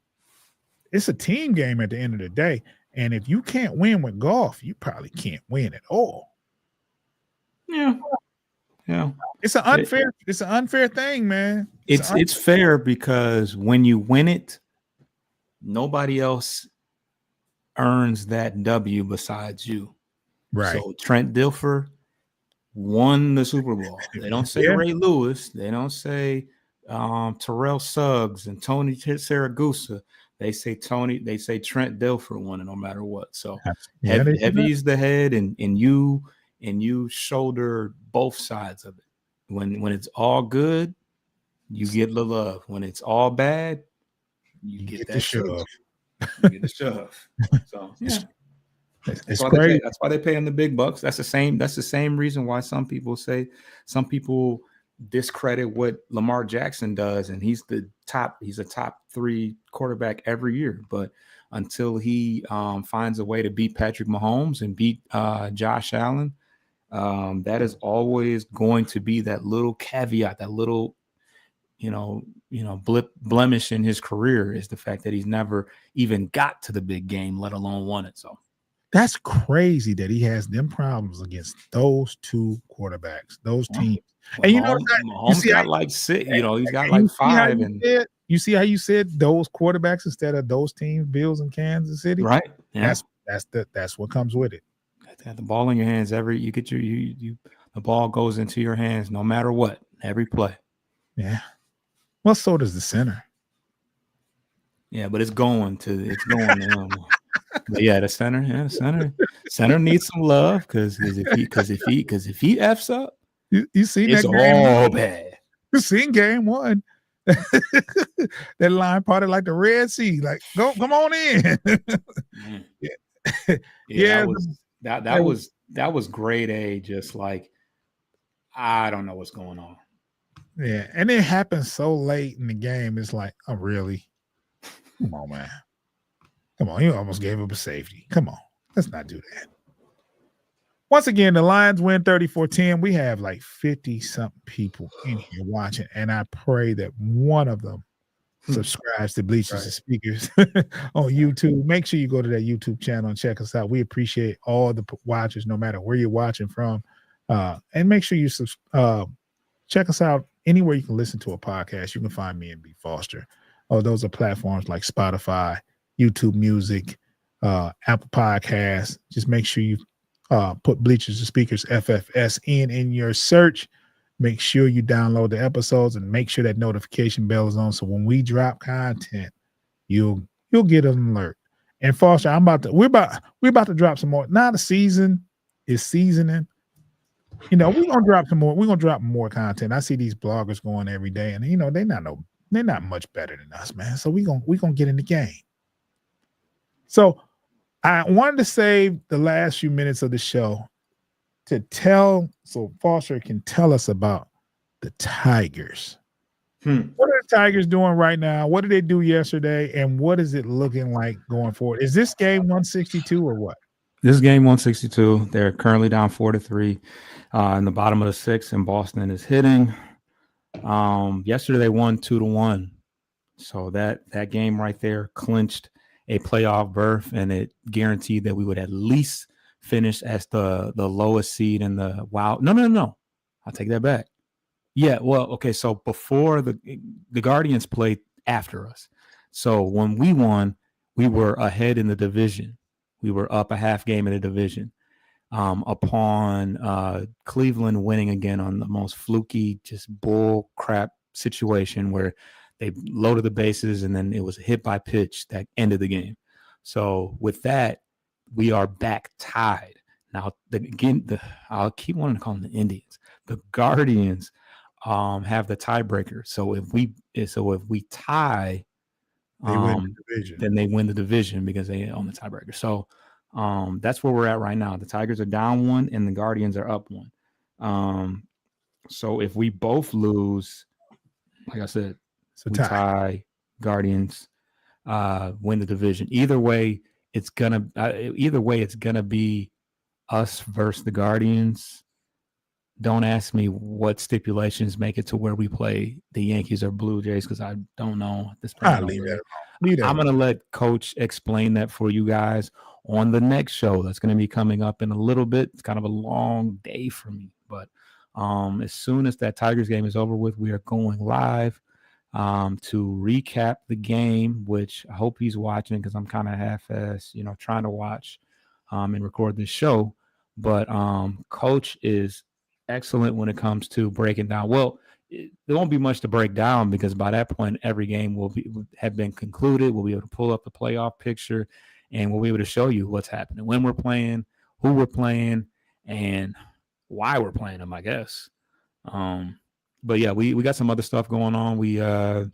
It's a team game at the end of the day. And if you can't win with Goff, you probably can't win at all. Yeah. It's an unfair thing, man. It's fair because when you win it, nobody else earns that W besides you. Right. So Trent Dilfer won the Super Bowl. They don't say Ray Lewis. They don't say Terrell Suggs and Tony Saragusa. They say Trent Dilfer won it no matter what. So Yeah, heavy's the head, and you shoulder both sides of it. When it's all good, you get the love. When it's all bad, you get the that shove. You get the shove. So yeah. It's crazy. That's why they pay him the big bucks. That's the same reason why some people discredit what Lamar Jackson does, and he's a top 3 quarterback every year. But until he finds a way to beat Patrick Mahomes and beat Josh Allen, that is always going to be that little caveat, that little blemish in his career, is the fact that he's never even got to the big game, let alone won it. So that's crazy that he has them problems against those two quarterbacks, those teams. Well, and Mahomes got like 6, he's got like 5. You see how you said those quarterbacks instead of those teams, Bills and Kansas City, right? Yeah, that's what comes with it. Have the ball in your hands the ball goes into your hands no matter what, every play. Yeah. Well, so does the center. Yeah, but it's going to him. But yeah, the center needs some love because if he f's up, you see it's that game all bad. You seen game 1. That line parted like the Red Sea. Like, come on in. Yeah. That was grade A. Just like, I don't know what's going on. Yeah, and it happened so late in the game. It's like, oh, really? Come on, man. Come on, you almost gave up a safety. Come on, let's not do that. Once again, the Lions win 34-10. We have like 50-something people in here watching, and I pray that one of them subscribes to Bleachers and Speakers on YouTube. Make sure you go to that YouTube channel and check us out. We appreciate all the watchers, no matter where you're watching from. And make sure you check us out anywhere you can listen to a podcast. You can find me and B. Foster. Oh, those are platforms like Spotify, YouTube Music, Apple Podcasts. Just make sure you put Bleachers and Speakers FFS in your search. Make sure you download the episodes and make sure that notification bell is on. So when we drop content, you'll get an alert. And Foster, we're about to drop some more. Now the season is seasoning. We're gonna drop some more. We're gonna drop more content. I see these bloggers going every day, and they're not much better than us, man. So we're gonna get in the game. So I wanted to save the last few minutes of the show so Foster can tell us about the Tigers. What are the Tigers doing right now? What did they do yesterday? And what is it looking like going forward? Is this game 162 or what? This game 162. They're currently down 4-3 in the bottom of the 6th, and Boston is hitting. Yesterday they won 2-1. So that game right there clinched a playoff berth, and it guaranteed that we would at least finish as the lowest seed in the wild. No. I'll take that back. Yeah, well, okay. So before the Guardians played after us. So when we won, we were ahead in the division. We were up a half game in the division. Upon Cleveland winning again on the most fluky, just bull crap situation where they loaded the bases and then it was a hit by pitch that ended the game. So with that, we are back tied. Now, I'll keep wanting to call them the Indians. The Guardians have the tiebreaker. So if we tie, then they win the division because they own the tiebreaker. So that's where we're at right now. The Tigers are down 1 and the Guardians are up 1. So if we both lose, like I said, we tie, Guardians win the division. Either way, it's gonna be us versus the Guardians. Don't ask me what stipulations make it to where we play the Yankees or Blue Jays because I don't know at this point. I'm going to let Coach explain that for you guys on the next show that's going to be coming up in a little bit. It's kind of a long day for me, but as soon as that Tigers game is over with, we are going live to recap the game, which I hope he's watching because I'm kind of half-ass, trying to watch and record this show. But Coach is excellent when it comes to breaking down. Well, there won't be much to break down because by that point, every game will have been concluded. We'll be able to pull up the playoff picture, and we'll be able to show you what's happening, when we're playing, who we're playing, and why we're playing them, I guess. But yeah, we got some other stuff going on. We're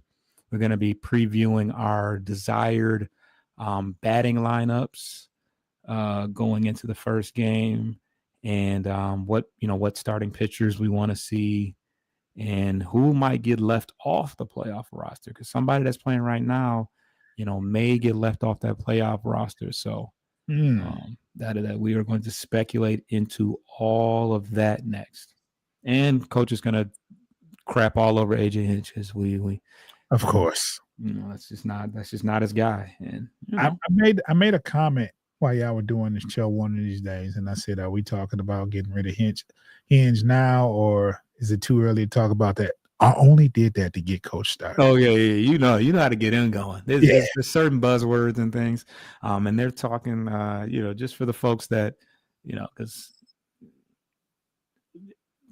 going to be previewing our desired batting lineups going into the first game, and what starting pitchers we want to see, and who might get left off the playoff roster, because somebody that's playing right now, may get left off that playoff roster. So that we are going to speculate into all of that next. And coach is going to crap all over AJ Hinch because we of course, that's just not his guy. And I made a comment while y'all were doing this show one of these days, and I said, are we talking about getting rid of Hinge now, or is it too early to talk about that? I only did that to get coach started. Oh yeah. You know how to get him going. There's certain buzzwords and things, and they're talking, just for the folks that, because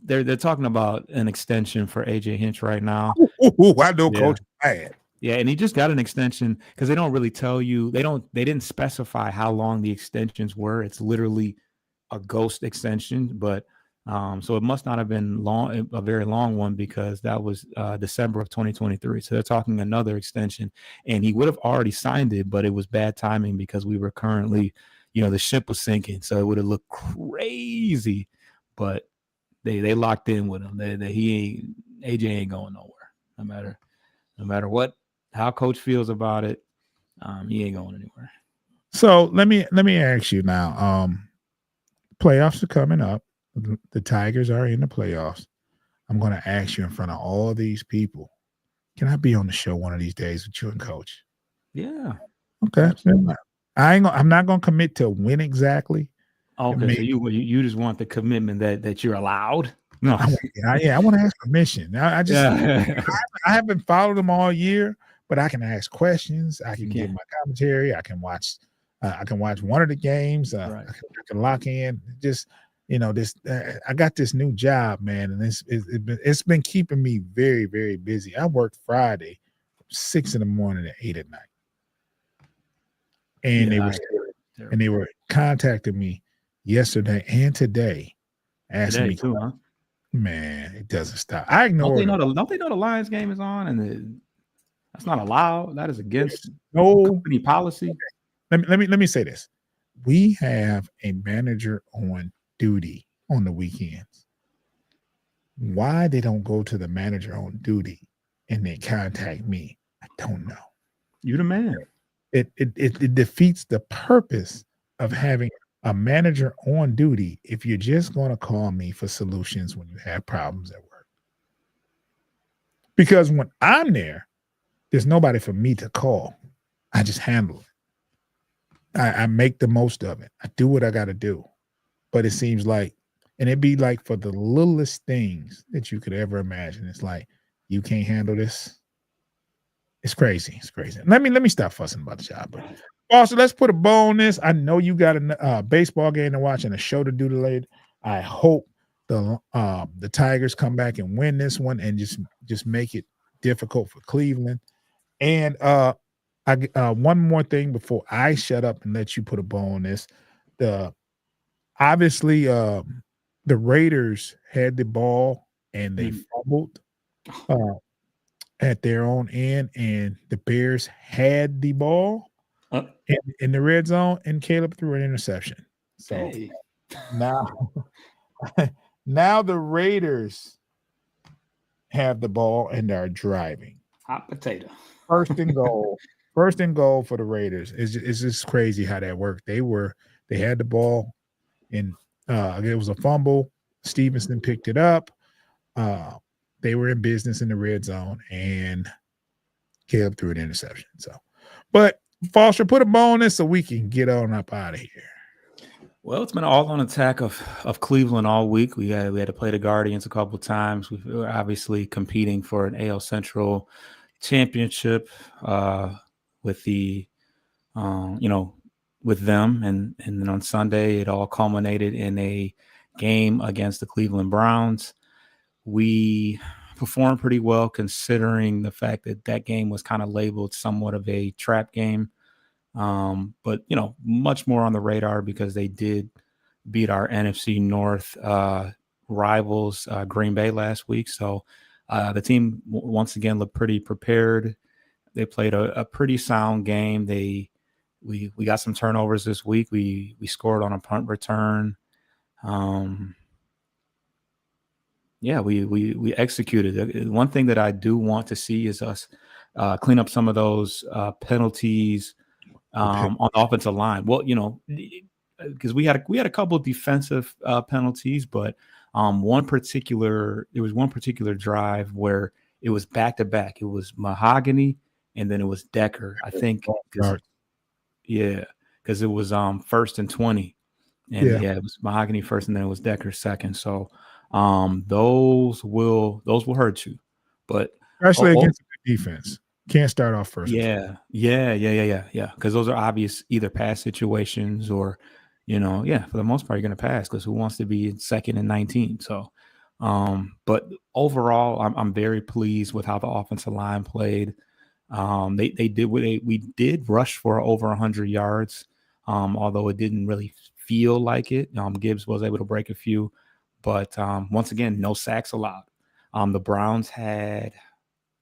they're talking about an extension for AJ Hinch right now. I know coach bad. Yeah, and he just got an extension because they don't really tell you. They didn't specify how long the extensions were. It's literally a ghost extension, but so it must not have been a very long one, because that was December of 2023. So they're talking another extension, and he would have already signed it, but it was bad timing because we were currently, the ship was sinking, so it would have looked crazy. But they locked in with him. AJ ain't going nowhere, no matter how coach feels about it. He ain't going anywhere. So let me ask you now. Playoffs are coming up. The Tigers are in the playoffs. I'm going to ask you in front of all these people, can I be on the show one of these days with you and coach? Yeah. Okay. I'm not going to commit to when exactly. Okay. So you just want the commitment that you're allowed? No. I want to ask permission. I haven't followed them all year, but I can ask questions. I can give my commentary. I can watch one of the games. Right. I can lock in. Just, this. I got this new job, man, and it's been keeping me very, very busy. I worked Friday, 6 a.m. to 8 at night, and they were contacting me yesterday and today, asking me too, huh? Man, it doesn't stop. I ignore. Don't they know the Lions game is on, and that's not allowed? That is against company policy. Let me say this: we have a manager on duty on the weekends. Why they don't go to the manager on duty and they contact me, I don't know. You the man. It defeats the purpose of having a manager on duty if you're just going to call me for solutions when you have problems at work. Because when I'm there's nobody for me to call. I just handle it. I make the most of it. I do what I got to do. But it seems like, and it'd be like for the littlest things that you could ever imagine. It's like, you can't handle this. It's crazy. It's crazy. Let me stop fussing about the job. But also, let's put a bow on this. I know you got a baseball game to watch and a show to do later. I hope the Tigers come back and win this one and just make it difficult for Cleveland. And one more thing before I shut up and let you put a bow on this. Obviously, the Raiders had the ball and they fumbled at their own end, and the Bears had the ball in the red zone, and Caleb threw an interception. So now the Raiders have the ball and are driving. Hot potato. First and goal. First and goal for the Raiders. It's just crazy how that worked. They had the ball, and it was a fumble. Stevenson picked it up. They were in business in the red zone, and Caleb threw an interception. So, but Foster, put a ball on this so we can get on up out of here. Well, it's been an all-on attack of Cleveland all week. We had to play the Guardians a couple of times. We were obviously competing for an AL Central championship with the with them, and then on Sunday it all culminated in a game against the Cleveland Browns. We performed pretty well considering the fact that that game was kind of labeled somewhat of a trap game. But, you know, much more on the radar because they did beat our NFC North rivals, Green Bay, last week. So the team once again looked pretty prepared. They played a pretty sound game. We got some turnovers this week. We scored on a punt return. Yeah, we executed. One thing that I do want to see is us clean up some of those penalties on the offensive line. Well, you know, because we had a couple of defensive penalties, but there was one particular drive where it was back to back. It was Mahogany and then it was Decker. I think, because it was 1st and 20, and it was Mahogany first and then it was Decker second. So those will hurt you, but especially against the defense. Can't start off first. Yeah. Because those are obvious either pass situations or, you know, for the most part, you're going to pass because who wants to be in 2nd and 19? So, but overall, I'm very pleased with how the offensive line played. We did rush for over 100 yards, although it didn't really feel like it. Gibbs was able to break a few, but once again, no sacks allowed. The Browns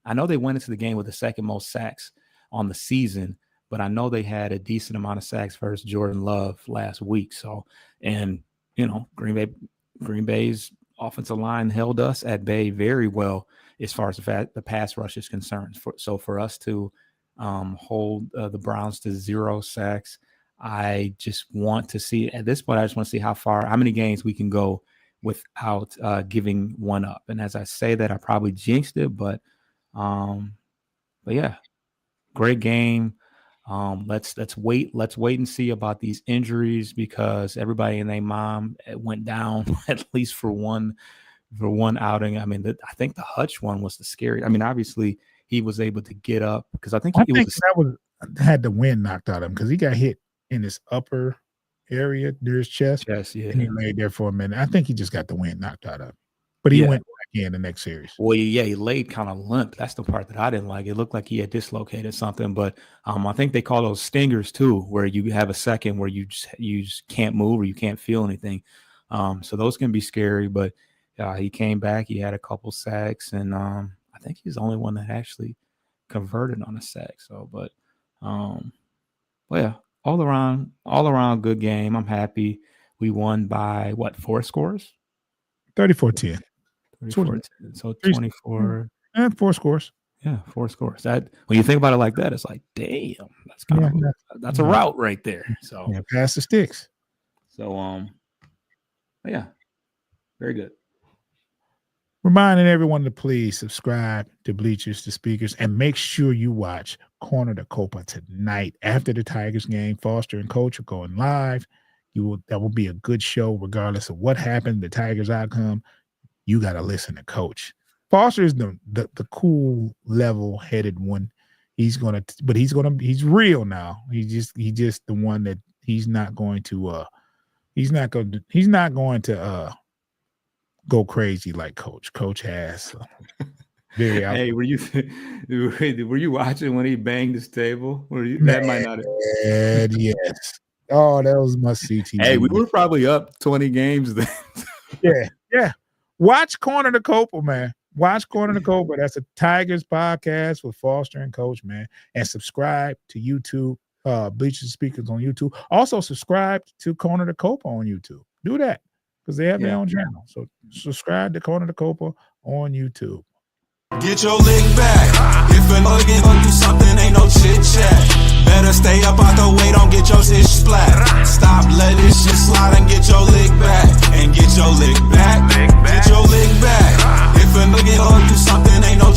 I know they went into the game with the 2nd most sacks on the season, but I know they had a decent amount of sacks versus Jordan Love last week. So, and you know, Green Bay's offensive line held us at bay very well as far as the pass rush is concerned. So for us to hold the Browns to 0 sacks, I just want to see at this point. I just want to see how many games we can go without giving one up. And as I say that, I probably jinxed it, but yeah, great game. Let's wait and see about these injuries because everybody and their mom went down at least for one outing. I mean, I think the Hutch one was the scary. I mean, obviously he was able to get up because I think had the wind knocked out of him because he got hit in his upper area near his chest. Yeah. And he laid there for a minute. I think he just got the wind knocked out of him. But he went back in the next series. Well, he laid kind of limp. That's the part that I didn't like. It looked like he had dislocated something. But I think they call those stingers too, where you have a second where you just can't move or you can't feel anything. So those can be scary. But he came back. He had a couple sacks, and I think he's the only one that actually converted on a sack. So, but yeah, all around good game. I'm happy. We won by 4 scores? 34-10. So 24 and 4 scores. Yeah, 4 scores. That when you think about it like that, it's like, damn, that's kind of that's a route right there. So pass the sticks. So yeah, very good. Reminding everyone to please subscribe to Bleachers to Speakers and make sure you watch Corner to Copa tonight after the Tigers game. Foster and Coach are going live. That will be a good show regardless of what happened, the Tigers outcome. You got to listen to Coach. Foster is the cool, level-headed one. He's real now. He's just the one that he's not going to go crazy like Coach. Coach has very. Hey, were you watching when he banged his table? That might not have. Yes. Oh, that was must-see TV. Hey, we were probably up 20 games then. Yeah. Watch Corner to Copa, man. Watch Corner to Copa. That's a Tigers podcast with Foster and Coach, man. And subscribe to YouTube, Bleachers Speakers on YouTube. Also, subscribe to Corner to Copa on YouTube. Do that because they have their own channel. So subscribe to Corner to Copa on YouTube. Get your lick back. If a nugget